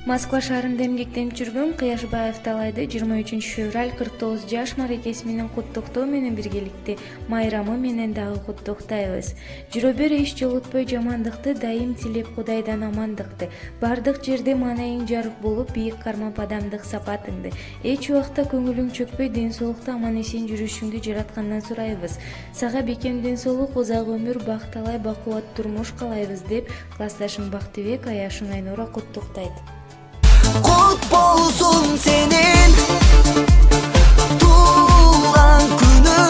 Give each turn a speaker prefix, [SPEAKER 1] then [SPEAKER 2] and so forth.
[SPEAKER 1] Москва шаарында эмгектенип жүргөн Кыяшбаев Талайды 23 февраль 49 жаш маракеси менен куттуктоо менен биргеликте майрамы менен дагы куттуктайбыз. Жүрө бер эч жолутпой жамандыкты, дайым тилеп Кудайдан амандыкты. Бардык жерде маанайың жарык болуп, бийик кармап адамдык сапатыңды. Эч убакта көңүлүң чөкпөй, ден соолукта аман-эсен жүрүшүңдү Жараткандан сурайбыз. Сага бекем ден соолук, узак өмүр, бакталай бакубат турмуш каалайбыз деп классташың Бактыбек Аяшың Айнура куттуктайт.
[SPEAKER 2] Kut bolsun senin tuğlan günün.